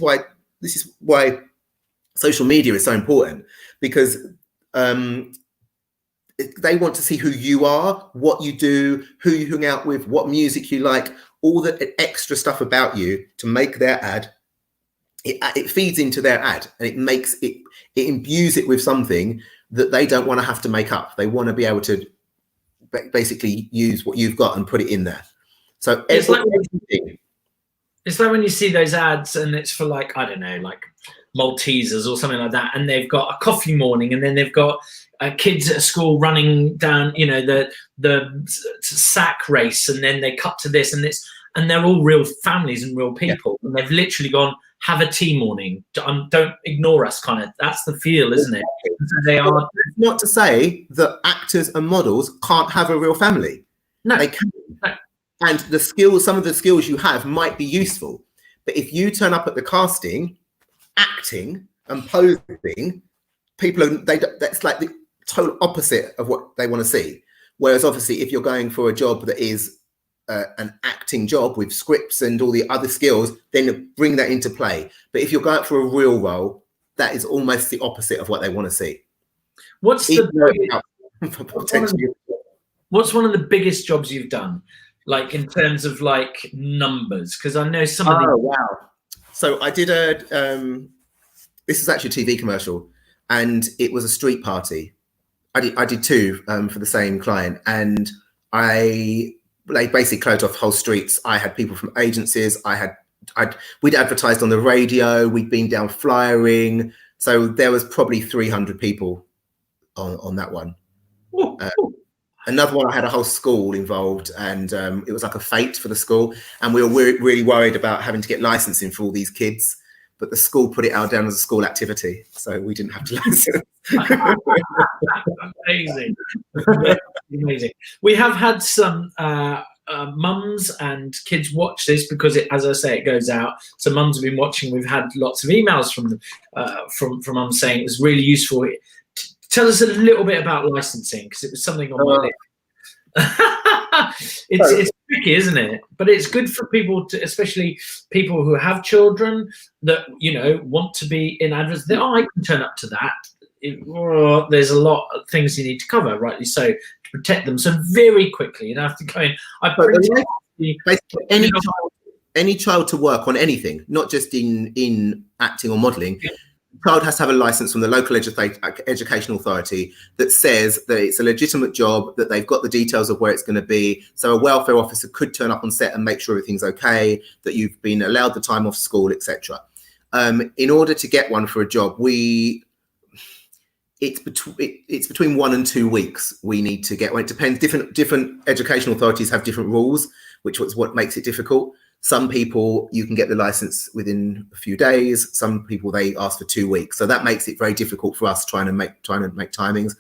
why social media is so important, because they want to see who you are, what you do, who you hang out with, what music you like, all the extra stuff about you to make their ad. It feeds into their ad, and it imbues it with something that they don't want to have to make up. They want to be able to basically use what you've got and put it in there. So it's like when you see those ads and it's for, like, I don't know, like Maltesers or something like that, and they've got a coffee morning, and then they've got kids at school running down, you know, the sack race, and then they cut to this, and and they're all real families and real people, and they've literally gone, have a tea morning. Don't ignore us, kind of. That's the feel, isn't it? So they are. Not to say that actors and models can't have a real family. No, they can. No. And the skills, some of the skills you have might be useful. But if you turn up at the casting, acting and posing, that's like the total opposite of what they want to see. Whereas obviously, if you're going for a job that is an acting job with scripts and all the other skills, then bring that into play. But if you're going for a real role, that is almost the opposite of what they want to see. What's one of the biggest jobs you've done, like in terms of like numbers? Because I know some of the. Oh wow! So I did this is actually a TV commercial, and it was a street party. I did two for the same client, and they basically closed off whole streets. I had people from agencies. We'd advertised on the radio. We'd been down flyering. So there was probably 300 people on that one. Another one, I had a whole school involved, and it was like a fete for the school. And we were really worried about having to get licensing for all these kids. But the school put it out down as a school activity, so we didn't have to license. Amazing. Amazing. We have had some mums and kids watch this because, as I say, it goes out. So mums have been watching. We've had lots of emails from them, from mums saying it was really useful. Tell us a little bit about licensing, because it was something on my list. It's tricky, isn't it? But it's good for people to, especially people who have children that want to be in adverts. I can turn up to that. There's a lot of things you need to cover, rightly so, to protect them. So very quickly, you have to go in. Any child to work on anything, not just in acting or modelling. Child has to have a license from the local education authority that says that it's a legitimate job, that they've got the details of where it's going to be. So a welfare officer could turn up on set and make sure everything's okay, that you've been allowed the time off school, etc. In order to get one for a job, it's between 1 and 2 weeks we need to get one. It depends. Different educational authorities have different rules, which is what makes it difficult. Some people, you can get the license within a few days. Some people, they ask for 2 weeks. So that makes it very difficult for us trying to make timings.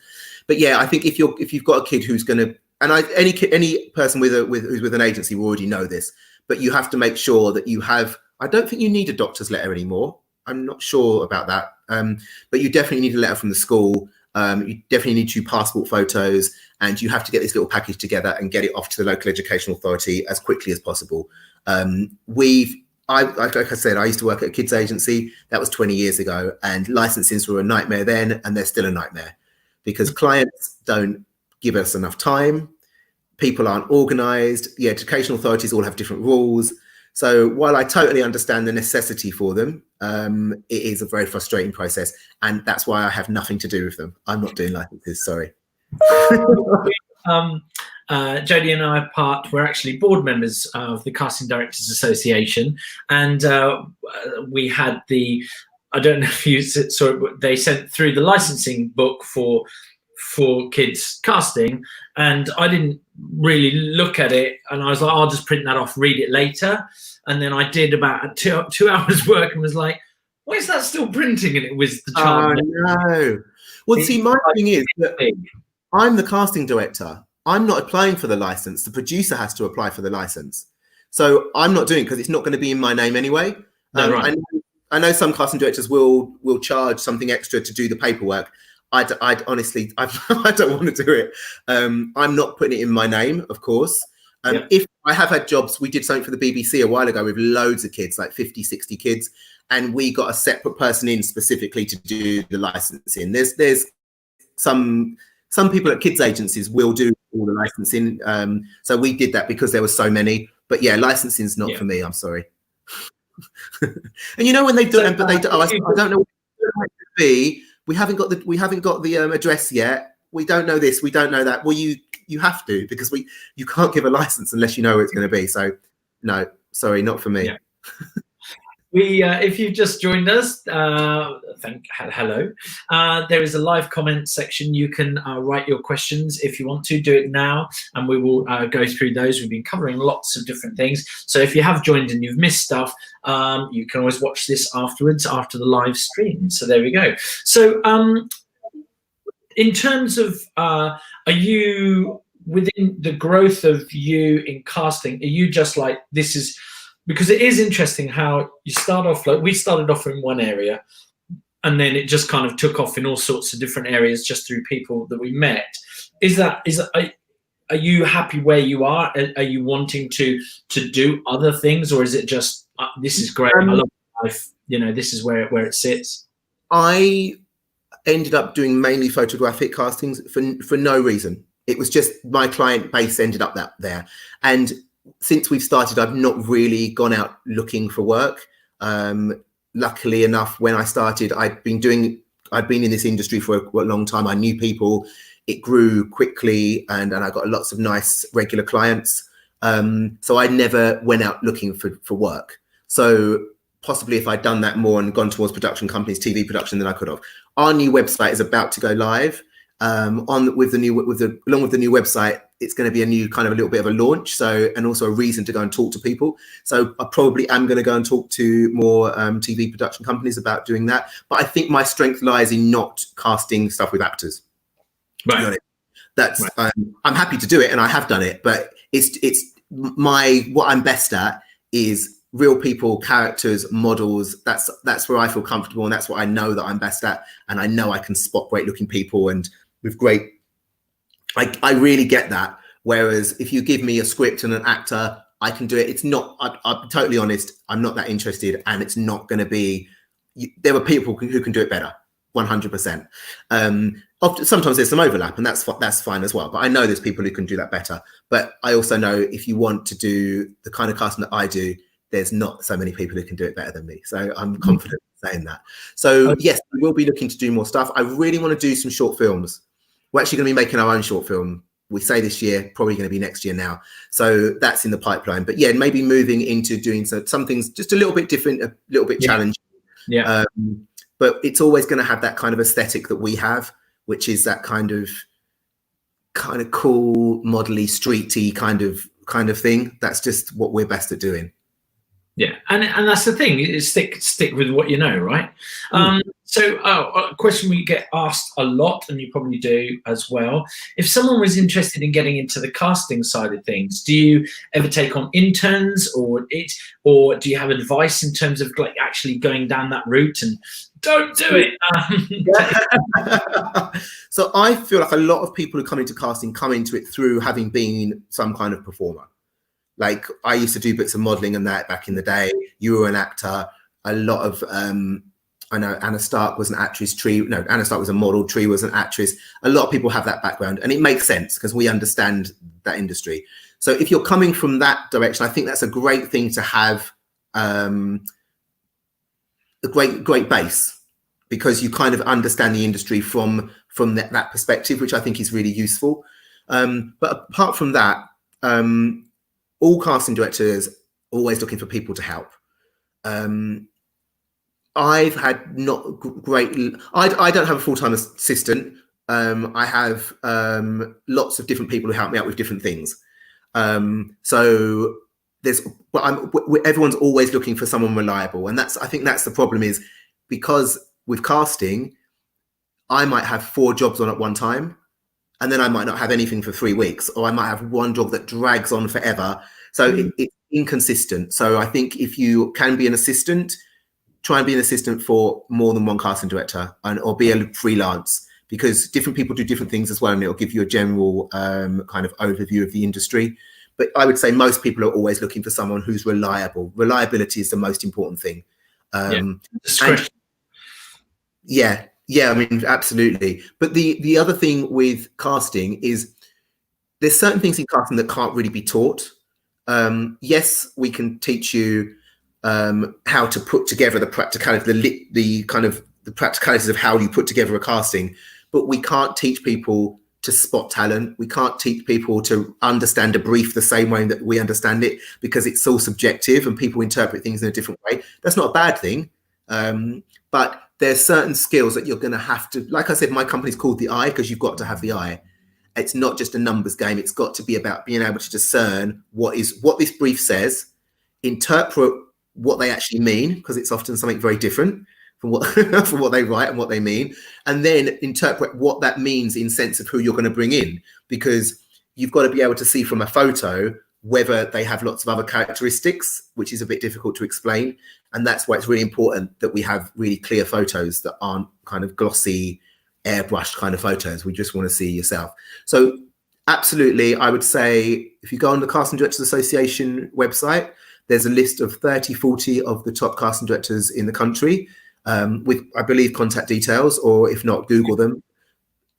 But yeah, I think if you've got a kid who's going to, and any person who's with an agency will already know this, but you have to make sure that you have. I don't think you need a doctor's letter anymore. I'm not sure about that. But you definitely need a letter from the school. You definitely need 2 passport photos, and you have to get this little package together and get it off to the local education authority as quickly as possible. Like I said, I used to work at a kids agency. That was 20 years ago, and licensings were a nightmare then, and they're still a nightmare because clients don't give us enough time. People aren't organized. The education authorities all have different rules. So while I totally understand the necessity for them, it is a very frustrating process, and that's why I have nothing to do with them. I'm not doing licenses, sorry. Jody and I we're actually board members of the Casting Directors Association, and we had I don't know if you saw it, but they sent through the licensing book for kids casting, and I didn't really look at it, and I was like, I'll just print that off, read it later. And then I did about 2 hours work and was like, why is that still printing? And it was the child. Oh no. Well, see, my thing is that I'm the casting director. I'm not applying for the license. The producer has to apply for the license. So I'm not doing it because it's not going to be in my name anyway. No, right. I know some casting directors will charge something extra to do the paperwork. I'd honestly, I don't want to do it. I'm not putting it in my name, of course. If I have had jobs, we did something for the BBC a while ago with loads of kids, like 50, 60 kids, and we got a separate person in specifically to do the licensing. There's some people at kids agencies will do all the licensing. So we did that because there were so many. But yeah, licensing is not for me. I'm sorry. And when they do it, but they do. I don't know what it might be. We haven't got the address yet. We don't know this. We don't know that. Well, you have to, because you can't give a license unless you know where it's going to be. So no, sorry, not for me. Yeah. If you've just joined us, hello. There is a live comment section. You can write your questions if you want to. Do it now, and we will go through those. We've been covering lots of different things. So if you have joined and you've missed stuff, you can always watch this afterwards after the live stream. So there we go. So in terms of, are you within the growth of you in casting? Are you just like, this is? Because it is interesting how you start off, like we started off in one area and then it just kind of took off in all sorts of different areas just through people that we met. Are you happy where you are? Are you wanting to do other things, or is it just, this is great, I love life, this is where it sits? I ended up doing mainly photographic castings for no reason. It was just my client base ended up there. And since we've started, I've not really gone out looking for work. Luckily enough, when I started, I'd been in this industry for a long time. I knew people. It grew quickly, and I got lots of nice regular clients. So I never went out looking for work. So possibly if I'd done that more and gone towards production companies, TV production, then I could have. Our new website is about to go live. Along with the new website, it's going to be a new kind of a little bit of a launch, and also a reason to go and talk to people. So I probably am going to go and talk to more TV production companies about doing that. But I think my strength lies in not casting stuff with actors. Right. That's right. I'm happy to do it, and I have done it. But what I'm best at is real people, characters, models. That's where I feel comfortable, and that's what I know that I'm best at. And I know I can spot great looking people and with great. I really get that. Whereas if you give me a script and an actor, I can do it. It's not, I'll be totally honest, I'm not that interested, and it's not going to be, there are people who can do it better, 100%. Sometimes there's some overlap, and that's fine as well. But I know there's people who can do that better. But I also know if you want to do the kind of casting that I do, there's not so many people who can do it better than me. So I'm confident in saying that. So yes, we will be looking to do more stuff. I really want to do some short films. We're actually going to be making our own short film. We say this year, probably going to be next year now. So that's in the pipeline. But yeah, maybe moving into doing some things just a little bit different, a little bit challenging. Yeah. But it's always going to have that kind of aesthetic that we have, which is that kind of cool, modelly, streety kind of thing. That's just what we're best at doing. Yeah, and that's the thing, is stick with what you know, right? So a question we get asked a lot, and you probably do as well. If someone was interested in getting into the casting side of things, do you ever take on interns, or do you have advice in terms of like actually going down that route and don't do it? So I feel like a lot of people who come into casting come into it through having been some kind of performer. Like I used to do bits of modeling and that back in the day. You were an actor. A lot of I know Anna Stark was an actress. Anna Stark was a model. Tree was an actress. A lot of people have that background, and it makes sense because we understand that industry. So if you're coming from that direction, I think that's a great thing to have, a great base, because you kind of understand the industry from that perspective, which I think is really useful. But apart from that, all casting directors are always looking for people to help. I've had not great. I don't have a full-time assistant. I have lots of different people who help me out with different things. So everyone's always looking for someone reliable, and I think that's the problem, is because with casting, I might have 4 jobs on at one time, and then I might not have anything for 3 weeks, or I might have one job that drags on forever. So it's inconsistent. So I think if you can be an assistant, try and be an assistant for more than one casting director, or be a freelance, because different people do different things as well, and it'll give you a general kind of overview of the industry. But I would say most people are always looking for someone who's reliable. Reliability is the most important thing. Yeah, I mean, absolutely. But the other thing with casting is there's certain things in casting that can't really be taught. Yes, we can teach you how to put together the practicalities of how you put together a casting, but we can't teach people to spot talent. We can't teach people to understand a brief the same way that we understand it, because it's so subjective and people interpret things in a different way. That's not a bad thing. But there's certain skills that you're going to have to, like I said, my company's called The Eye because you've got to have the eye. It's not just a numbers game. It's got to be about being able to discern what this brief says, interpret what they actually mean, because it's often something very different from what from what they write and what they mean, and then interpret what that means in sense of who you're going to bring in, because you've got to be able to see from a photo whether they have lots of other characteristics, which is a bit difficult to explain. And that's why it's really important that we have really clear photos that aren't kind of glossy, airbrushed kind of photos. We just want to see yourself. So absolutely, I would say if you go on the Casting Directors Association website, there's a list of 30, 40 of the top casting directors in the country, with, I believe, contact details, or if not, Google them.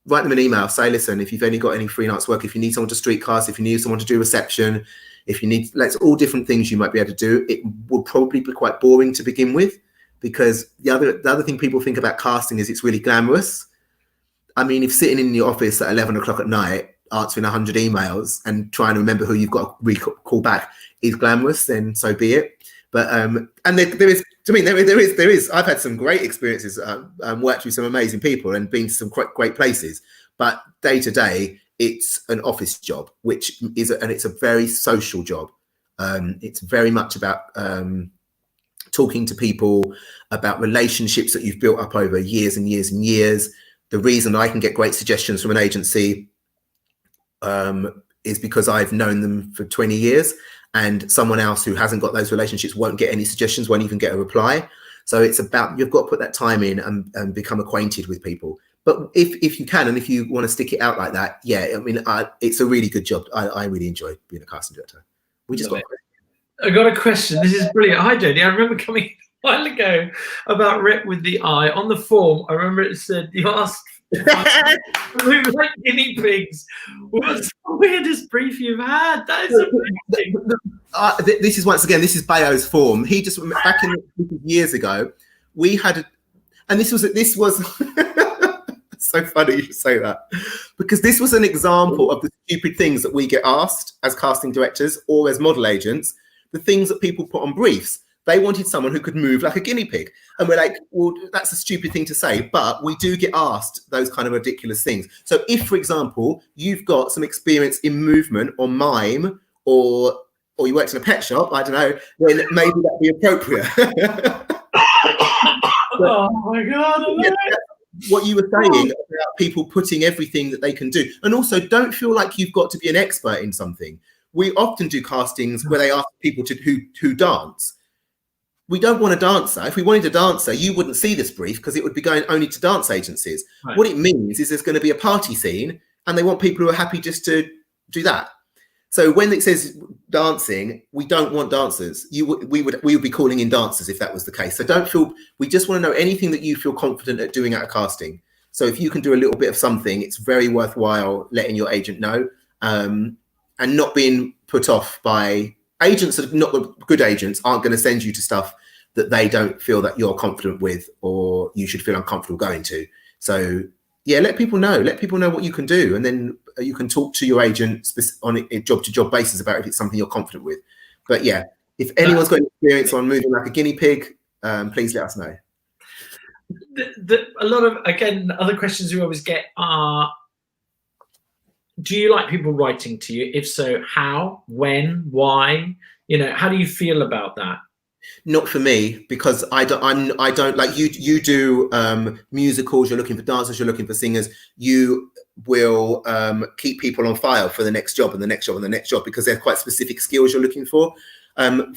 Write them an email, say, listen, if you've only got any freelance work, if you need someone to street cast, if you need someone to do reception, if you need, that's all different things you might be able to do. It will probably be quite boring to begin with, because the other thing people think about casting is it's really glamorous. I mean, if sitting in your office at 11 o'clock at night, answering 100 emails and trying to remember who you've got to call back is glamorous, then so be it. But and there is. I've had some great experiences, worked with some amazing people, and been to some great places. But day to day, it's an office job, which is, and it's a very social job. It's very much about talking to people, about relationships that you've built up over years and years and years. The reason I can get great suggestions from an agency is because I've known them for 20 years. And someone else who hasn't got those relationships won't get any suggestions, won't even get a reply. So it's about, you've got to put that time in and become acquainted with people. But if you can, and if you want to stick it out like that, yeah, I mean, it's a really good job. I really enjoy being a casting director. We just got I got a question. This is brilliant. Hi, Jody. I remember coming a while ago about Rep with the Eye. On the form, I remember it said, you asked we like guinea pigs. What's the weirdest brief you've had? That is amazing. This is, once again, this is Bayo's form. He just, back in years ago, we had, and this was so funny you say that, because this was an example of the stupid things that we get asked as casting directors or as model agents, the things that people put on briefs. They wanted someone who could move like a guinea pig. And we're like, well, that's a stupid thing to say, but we do get asked those kind of ridiculous things. So if, for example, you've got some experience in movement or mime, or you worked in a pet shop, I don't know, then maybe that'd be appropriate. Oh my God. Yeah, what you were saying about people putting everything that they can do. And also, don't feel like you've got to be an expert in something. We often do castings where they ask people who dance. We don't want a dancer. If we wanted a dancer, you wouldn't see this brief because it would be going only to dance agencies. Right. What it means is there's going to be a party scene and they want people who are happy just to do that. So when it says dancing, we don't want dancers. We would be calling in dancers if that was the case. So don't feel, we just want to know anything that you feel confident at doing at a casting. So if you can do a little bit of something, it's very worthwhile letting your agent know, and not being put off by agents that are not good agents aren't going to send you to stuff that they don't feel that you're confident with or you should feel uncomfortable going to. So yeah, let people know what you can do. And then you can talk to your agent on a job-to-job basis about if it's something you're confident with. But yeah, if anyone's got experience on moving like a guinea pig, please let us know. A lot of, again, other questions we always get are, do you like people writing to you? If so, how, when, why? You know, how do you feel about that? Not for me, because I don't like you do musicals, you're looking for dancers, you're looking for singers, you will keep people on file for the next job and the next job and the next job, because they're quite specific skills you're looking for.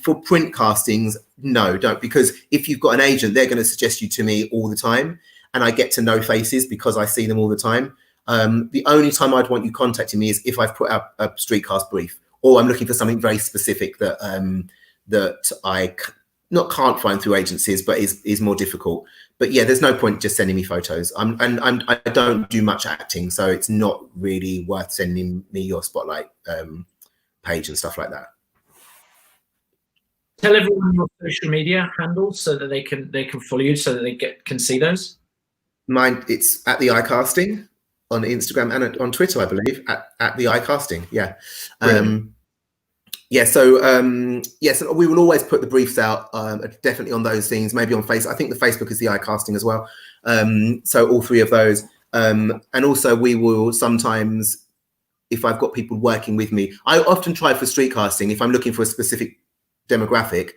For print castings, no, don't, because if you've got an agent, they're going to suggest you to me all the time, and I get to know faces because I see them all the time. The only time I'd want you contacting me is if I've put out a street cast brief, or I'm looking for something very specific that that I can't find through agencies, but is more difficult. But yeah, there's no point just sending me photos. I don't do much acting, so it's not really worth sending me your spotlight page and stuff like that. Tell everyone your social media handles so that they can follow you, so that they can see those. Mine, it's at the Eye Casting. on Instagram and on Twitter, I believe, at the Eye Casting. Yeah. Yeah, so yes, we will always put the briefs out, definitely on those things, maybe on Facebook. I think the Facebook is the Eye Casting as well. So all three of those. And also we will sometimes, if I've got people working with me, I often try for street casting, if I'm looking for a specific demographic,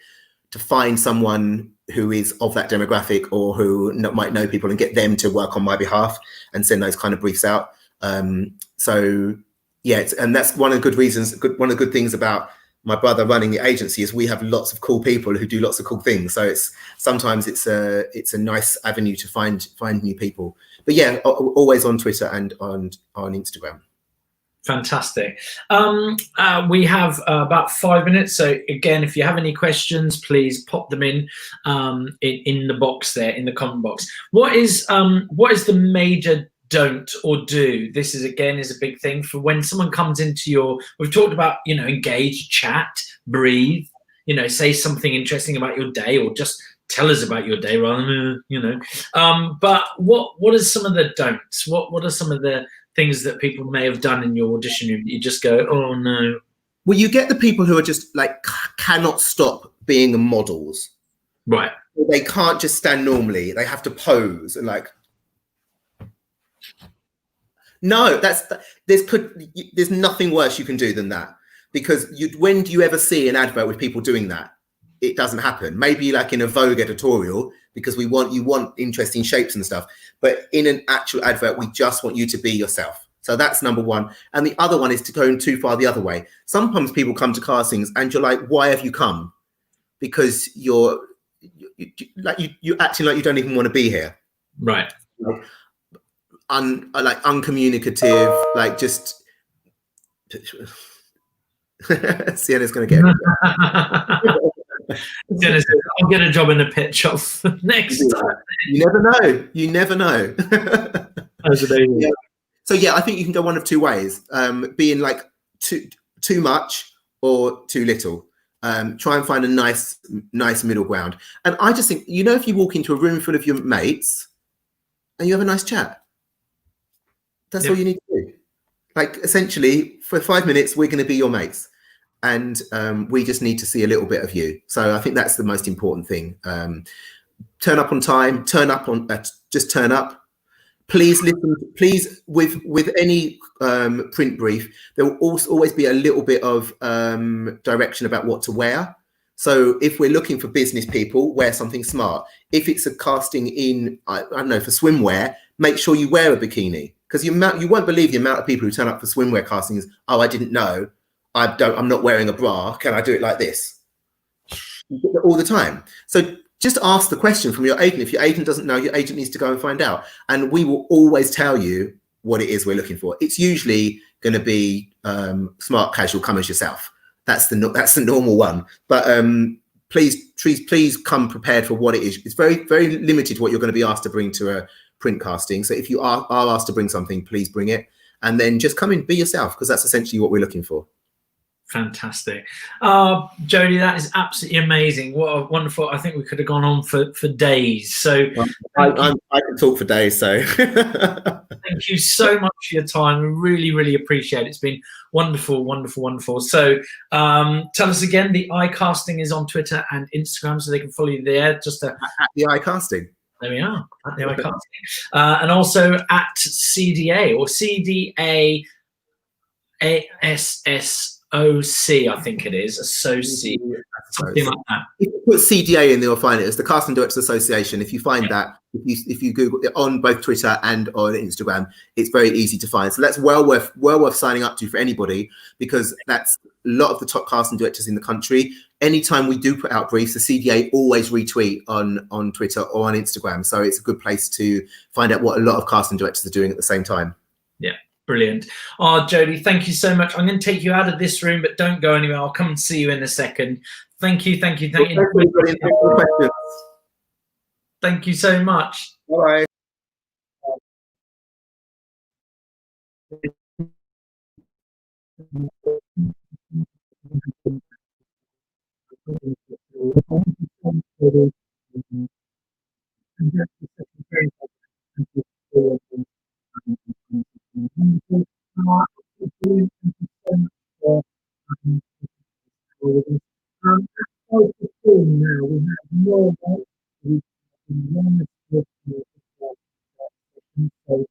to find someone who is of that demographic or who might know people and get them to work on my behalf and send those kind of briefs out. So yeah, and that's one of the good reasons, one of the good things about my brother running the agency is we have lots of cool people who do lots of cool things. So sometimes it's a nice avenue to find new people. But yeah, always on Twitter and on Instagram. Fantastic. We have about 5 minutes. So again, if you have any questions, please pop them in the box there, in the comment box. What is the major don't or do? This is a big thing for when someone comes into we've talked about, engage, chat, breathe, say something interesting about your day, or just tell us about your day rather than, but what are some of the don'ts? What are some of the things that people may have done in your audition room that you just go, oh no? Well, you get the people who are just like cannot stop being models. Right. They can't just stand normally. They have to pose and like, no, there's nothing worse you can do than that, because when do you ever see an advert with people doing that? It doesn't happen. Maybe like in a Vogue editorial, because you want interesting shapes and stuff, but in an actual advert, we just want you to be yourself. So that's number one. And the other one is to go too far the other way. Sometimes people come to castings and you're like, why have you come? Because you're acting like you don't even want to be here. Right. Like uncommunicative, like just Sienna's gonna get Sienna says, I'll get a job in a pet shop next time. You never know. That's amazing. Yeah. So yeah, I think you can go one of two ways, being like too much or too little. Try and find a nice middle ground. And I just think, if you walk into a room full of your mates and you have a nice chat, that's all you need to do. Like, essentially, for 5 minutes, we're going to be your mates, and we just need to see a little bit of you. So I think that's the most important thing. Turn up on time. Just turn up. Please listen. Please, with any print brief, there will always be a little bit of direction about what to wear. So if we're looking for business people, wear something smart. If it's a casting in, I don't know, for swimwear, make sure you wear a bikini. Because you won't believe the amount of people who turn up for swimwear castings. Oh, I didn't know. I'm not wearing a bra. Can I do it like this? All the time. So just ask the question from your agent. If your agent doesn't know, your agent needs to go and find out. And we will always tell you what it is we're looking for. It's usually going to be smart, casual, come as yourself. That's the normal one. But please come prepared for what it is. It's very, very limited what you're going to be asked to bring to a print casting. So if you are asked to bring something, please bring it, and then just come in, be yourself, because that's essentially what we're looking for. Fantastic. Jody, that is absolutely amazing. What a wonderful, I think we could have gone on for days. So I can talk for days. So thank you so much for your time. We really, really appreciate it. It's been wonderful, wonderful, wonderful. So tell us again, the Eye Casting is on Twitter and Instagram, so they can follow you there. Just at the Eye Casting. There we are, at the Eye Casting. And also at CDA or CDA ASSOC, I think it is, associate, something like that. If you put CDA in there, you'll find it. It's the Casting Directors Association. If you find that, if you Google it on both Twitter and on Instagram, it's very easy to find. So that's well worth signing up to for anybody, because that's a lot of the top casting directors in the country. Anytime we do put out briefs, the CDA always retweet on Twitter or on Instagram. So it's a good place to find out what a lot of casting directors are doing at the same time. Yeah. Brilliant. Oh, Jody, thank you so much. I'm going to take you out of this room, but don't go anywhere. I'll come and see you in a second. Thank you. Thank you. Thank you. Thank you so much. Bye. enormous. So,